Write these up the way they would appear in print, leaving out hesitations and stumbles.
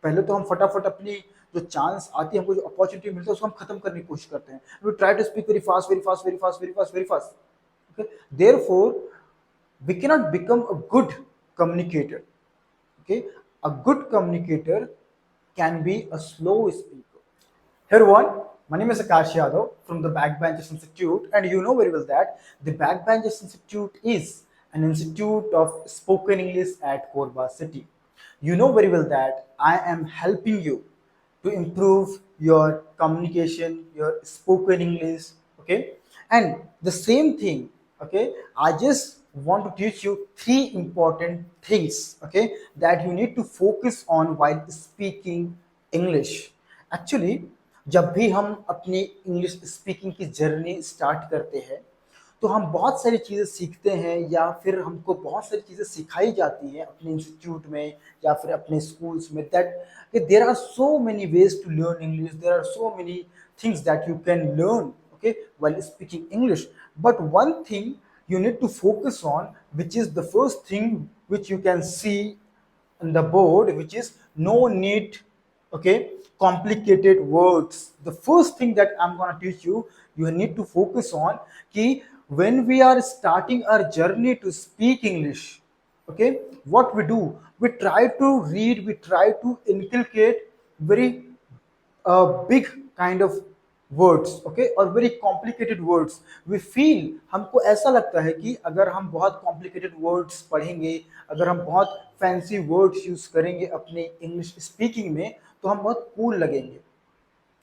पहले तो हम फटाफट अपनी जो चांस आती है, हमको जो अपॉर्चुनिटी मिलता है उसको हम खत्म करने की कोशिश करते हैं। We try to speak very fast, very fast, very fast, very fast, very fast. Okay, therefore we cannot become a good communicator. Okay, a good communicator can be a slow speaker. Hey everyone, my name is Akash Yadav from the Backbenchers Institute, and you know very well that the Backbenchers Institute is an institute of spoken English at Korba City. You know very well that I am helping you to improve your communication, your spoken English, okay? And the same thing, okay? I just want to teach you three important things, okay, that you need to focus on while speaking English. Actually, जब भी हम अपनी English speaking की journey start करते हैं तो हम बहुत सारी चीज़ें सीखते हैं या फिर हमको बहुत सारी चीज़ें सिखाई जाती हैं अपने इंस्टीट्यूट में या फिर अपने स्कूल्स में, that there are so many ways to learn English, there are so many things that you can learn, okay, while speaking English. But one thing you need to focus on, which is the first thing which you can see on the board, which is no need, okay, complicated words. The first thing that I'm going to teach you, you need to focus on ki when we are starting our journey to speak English, okay, what we do, we try to read, we try to inculcate very big kind of words, okay, और very complicated words. We feel, हमको ऐसा लगता है कि अगर हम बहुत complicated words पढ़ेंगे, अगर हम बहुत फैंसी वर्ड्स यूज करेंगे अपने इंग्लिश स्पीकिंग में, तो हम बहुत कूल लगेंगे।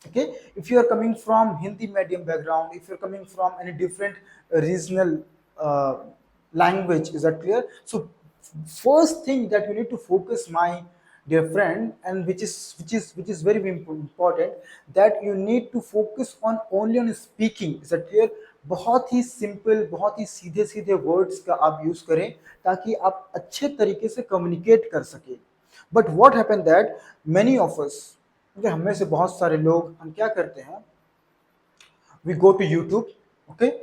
Okay, if you are coming from Hindi medium background, if you're coming from any different regional uh, language, is that clear? So first thing that you need to focus, my dear friend, and which is very important, that you need to focus on only on speaking, is that clear? बहुत ही simple, बहुत ही सीधे सीधे words का आप use करें ताकि आप अच्छे तरीके से कम्युनिकेट कर सके। But what happen that many of us, क्योंकि हम में से बहुत सारे लोग, हम क्या करते हैं, we go to YouTube, okay,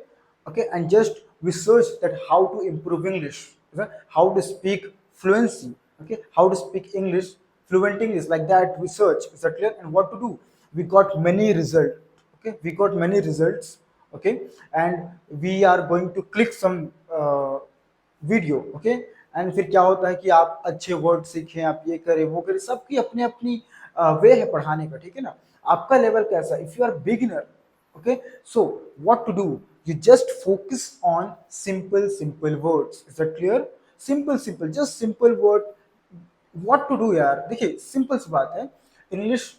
okay, and just we search that how to improve English, okay? How to speak fluency, okay, how to speak English, fluent English, like that we search, is that clear? And what to do? We got many results, okay, we got many results, okay, and we are going to click some video, okay, and फिर क्या होता है कि आप अच्छे word सीखें, आप ये करें वो करें, सबकी अपनी अपनी वे है पढ़ाने का, ठीक है ना? आपका लेवल कैसा, if you are beginner, okay, so what to do, you just focus on simple words, is that clear? Simple, just simple word. what to do यार, देखिए सिंपल सी बात है, English,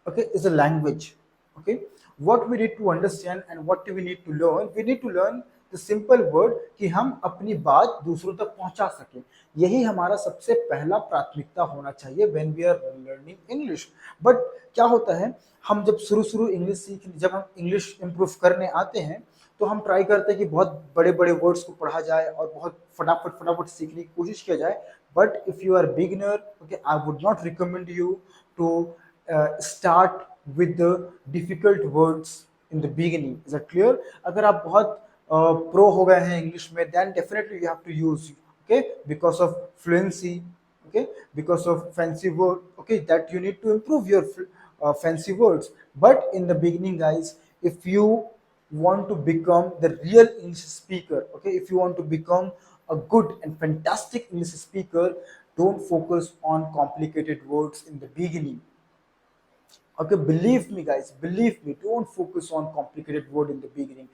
okay, is a language, okay. What we need to understand and what we need to learn, we need to learn the simple word कि हम अपनी बात दूसरों तक पहुंचा सकें। यही हमारा सबसे पहला प्राथमिकता होना चाहिए when we are learning English. But क्या होता है, हम जब शुरू इंग्लिश सीख, जब हम इंग्लिश इम्प्रूव करने आते हैं तो हम ट्राई करते हैं कि बहुत बड़े बड़े वर्ड्स को पढ़ा जाए और बहुत फटाफट सीखने की कोशिश किया जाए। But if you are beginner, okay, I would not recommend you to start with the difficult words in the beginning, is that clear? अगर आप बहुत pro हो गए हैं इंग्लिश में, then definitely you have to use, okay, because of fluency, okay, because of fancy word, okay, that you need to improve your fancy words. But in the beginning, guys, if you want to become the real English speaker, okay, if you want to become a good and fantastic English speaker, don't focus on complicated words in the beginning. Okay, believe me, guys, believe me, don't focus on complicated word in the beginning.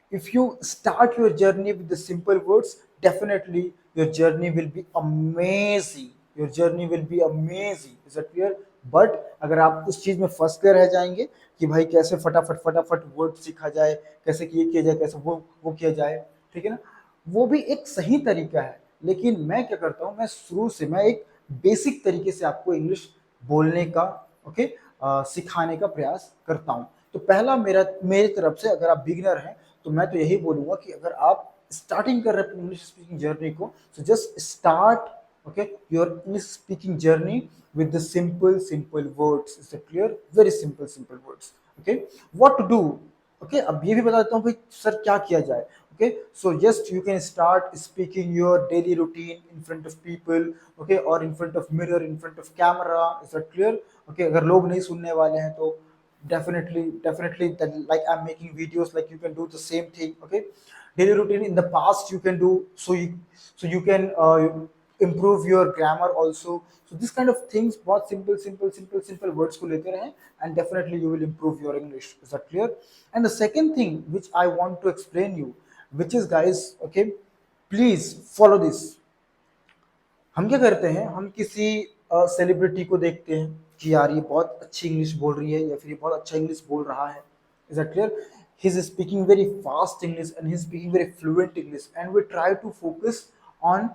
If you start your journey with the simple words, definitely your journey will be amazing. Your journey will be amazing. Is that clear? But अगर आप उस चीज में फंस कर रह जाएंगे कि भाई कैसे फटाफट वर्ड सीखा जाए, कैसे ये किया जाए, कैसे वो किया जाए, ठीक है ना? वो भी एक सही तरीका है, लेकिन मैं क्या करता हूँ, मैं शुरू से मैं एक बेसिक तरीके से आपको इंग्लिश बोलने का, ओके, सिखाने का प्रयास करता हूँ। तो पहला मेरी तरफ से, अगर आप बिगिनर हैं तो मैं तो यही बोलूंगा कि अगर आप स्टार्टिंग कर रहे हैं इंग्लिश स्पीकिंग जर्नी को, so just start, okay, your English speaking journey with the simple words. Is it clear? Very simple words, okay. What to do, okay, अब ये भी बता देता हूँ भाई सर क्या किया जाए। Okay, so just you can start speaking your daily routine in front of people, okay, or in front of mirror, in front of camera. Is that clear? Okay, अगर लोग नहीं सुनने वाले हैं तो definitely that, like I'm making videos, like you can do the same thing. Okay, daily routine in the past you can do, so you can improve your grammar also. So this kind of things, बहुत simple words को लेते रहें, and definitely you will improve your English. Is that clear? And the second thing which I want to explain you, which is, guys, okay, please follow this. हम क्या करते हैं, हम किसी सेलिब्रिटी को देखते हैं कि यार ये बहुत अच्छी इंग्लिश बोल रही है, या फिर ये बहुत अच्छा इंग्लिश बोल रहा है. Is that clear? He is speaking very fast English and he is speaking very fluent English, and we try to focus on,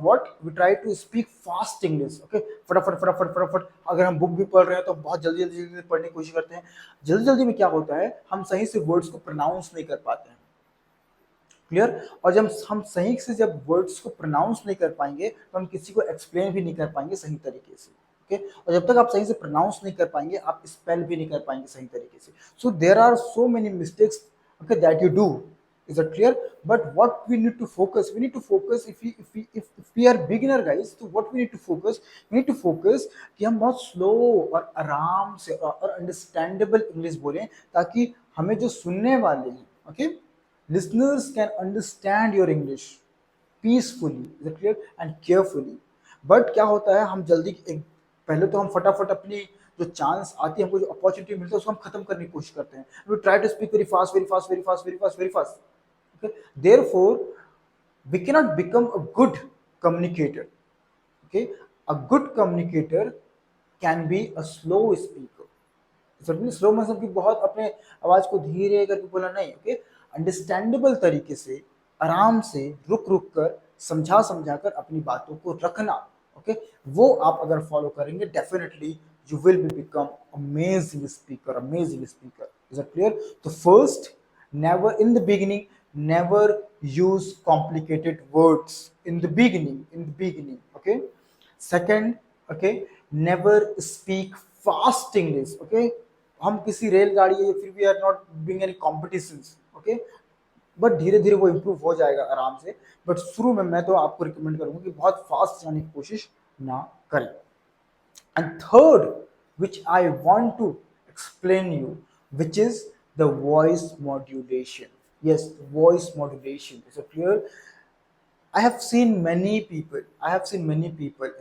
what we try to speak fast English. Okay, फटाफट फटाफट फटाफट. अगर हम book भी पढ़ रहे हैं तो बहुत जल्दी जल्दी जल्दी पढ़ने की कोशिश करते हैं. जल्दी जल्दी में क्या होता है, हम सही से वर्ड्स को प्रोनाउंस नहीं कर पाते हैं. क्लियर? और जब हम सही से जब वर्ड्स को प्रोनाउंस नहीं कर पाएंगे तो हम किसी को एक्सप्लेन भी नहीं कर पाएंगे सही तरीके से. ओके, और जब तक आप सही से प्रोनाउंस नहीं कर पाएंगे, आप स्पेल भी नहीं कर पाएंगे सही तरीके से. So there are so many mistakes, okay, that you do. Is that clear? But what we need to focus, if we are beginner guys, so what we need to focus, कि हम बहुत स्लो और आराम से और understandable English बोलें, ताकि हमें जो सुनने वाले हैं, okay, listeners can understand your English peacefully, is that clear, and carefully. But क्या होता है, हम जल्दी पहले तो हम फटाफट अपनी जो चांस आती है, हमको जो अपॉर्चुनिटी मिलता है उसको हम खत्म करने की कोशिश करते हैं. We try to speak very fast very fast very fast very fast very fast. Okay, therefore we cannot become a good communicator. Okay, a good communicator can be a slow speaker. Slow मतलब कि बहुत अपने आवाज को धीरे करके बोला नहीं. ओके, अंडरस्टैंडेबल तरीके से, आराम से, रुक रुक कर, समझा समझा कर अपनी बातों को रखना. ओके, वो आप अगर फॉलो करेंगे, definitely you will be become amazing speaker, amazing speaker. Is it clear? तो first, never in the beginning, never use complicated words in the beginning. Okay, second, okay, never speak fast English. Okay, हम किसी रेलगाड़ी या फिर भी are not doing any competitions. Okay, but धीरे धीरे वो इम्प्रूव हो जाएगा आराम से. बट शुरू में मैं तो आपको रिकमेंड करूंगा कि बहुत फास्ट जाने की कोशिश ना करें. And third, which I want to explain you, which is the voice modulation. Yes, voice modulation. Is it clear? I have seen many people.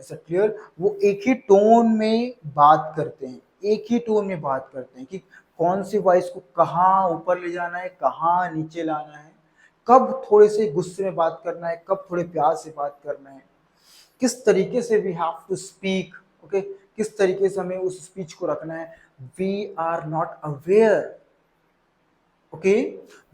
Is it clear? वो एक ही टोन में बात करते हैं, एक ही टोन में बात करते हैं कि कौन सी वॉइस को कहाँ ऊपर ले जाना है, कहाँ नीचे लाना है, कब थोड़े से गुस्से में बात करना है, कब थोड़े प्यार से बात करना है, किस तरीके से we have to speak. Okay, किस तरीके से हमें उस स्पीच को रखना है. We are not aware. Okay,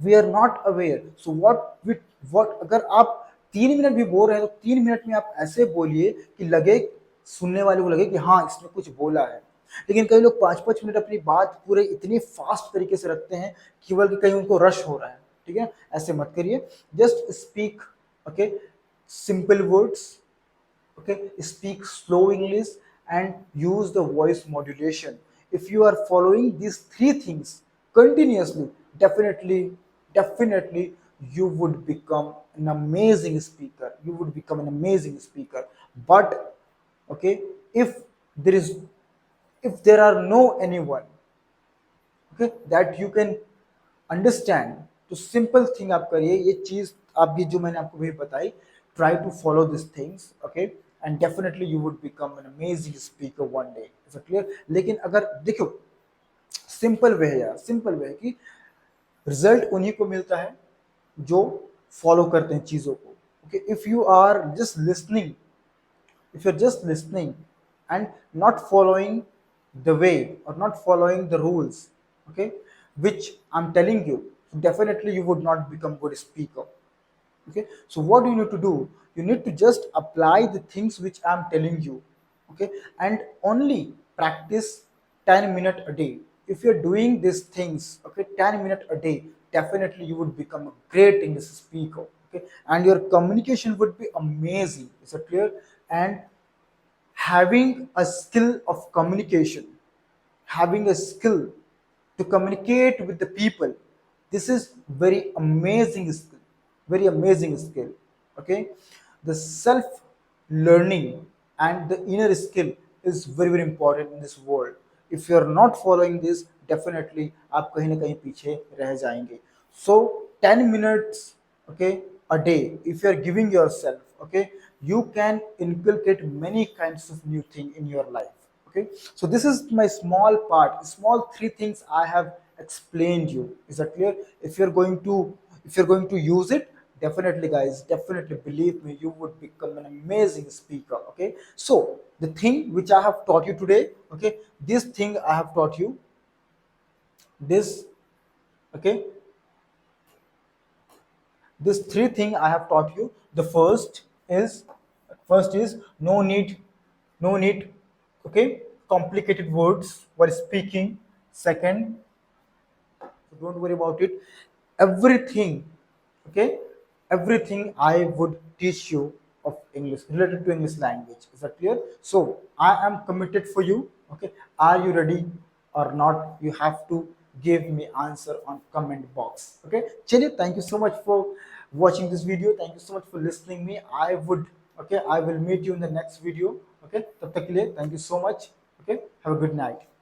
we are not aware. So what अगर आप 3 मिनट भी बोल रहे हैं तो 3 मिनट में आप ऐसे बोलिए कि लगे, सुनने वाले को लगे कि हाँ इसने कुछ बोला है. लेकिन कई लोग 5-5 मिनट अपनी बात पूरे इतनी फास्ट तरीके से रखते हैं कि बल्कि कहीं उनको रश हो रहा है. ठीक है, ऐसे मत करिए. Just speak, okay, simple words. Okay, speak slow English and use the voice modulation. If you are following these three things continuously, definitely you would become an amazing speaker. But okay, if there is, if there are no anyone, okay, that you can understand, तो simple thing आप करिए. ये चीज आप भी जो मैंने आपको भी बताई, try to follow this things. Okay, and definitely you would become an amazing speaker one day. Is it clear? लेकिन अगर देखो, सिंपल वे है यार, सिंपल वे है कि रिजल्ट उन्हीं को मिलता है जो फॉलो करते हैं चीजों को. Okay, if you are just listening, if you're just listening and not following the way or not following the rules, okay, which I'm telling you, definitely you would not become good speaker. Okay, so what do you need to do? You need to just apply the things which I'm telling you. Okay, and only practice 10 minutes a day. If you're doing these things, okay, 10 minutes a day, definitely you would become a great English speaker. Okay, and your communication would be amazing. Is it clear? And having a skill of communication, having a skill to communicate with the people, This is very amazing skill, very amazing skill. Okay, the self learning and the inner skill is very very important in this world. If you are not following this, definitely आप कहीं ना कहीं पीछे रह जाएंगे. So 10 minutes, okay, a day, if you are giving yourself, okay, you can inculcate many kinds of new thing in your life. Okay, so this is my small part, small three things I have explained you. Is that clear? If you're going to, if you're going to use it, definitely guys, definitely believe me, you would become an amazing speaker. Okay, so the thing which I have taught you today, okay, this thing I have taught you, this, okay, this three thing I have taught you. The is first is no need, no need, okay, complicated words while speaking. Second, so don't worry about it. Everything, okay, everything I would teach you of English related to English language. Is that clear? So I am committed for you. Okay, are you ready or not? You have to give me answer on comment box. Okay, Chaliye, thank you so much for watching this video. Thank you so much for listening me. I would, okay, I will meet you in the next video. Okay, तब तक के लिए thank you so much. Okay, have a good night.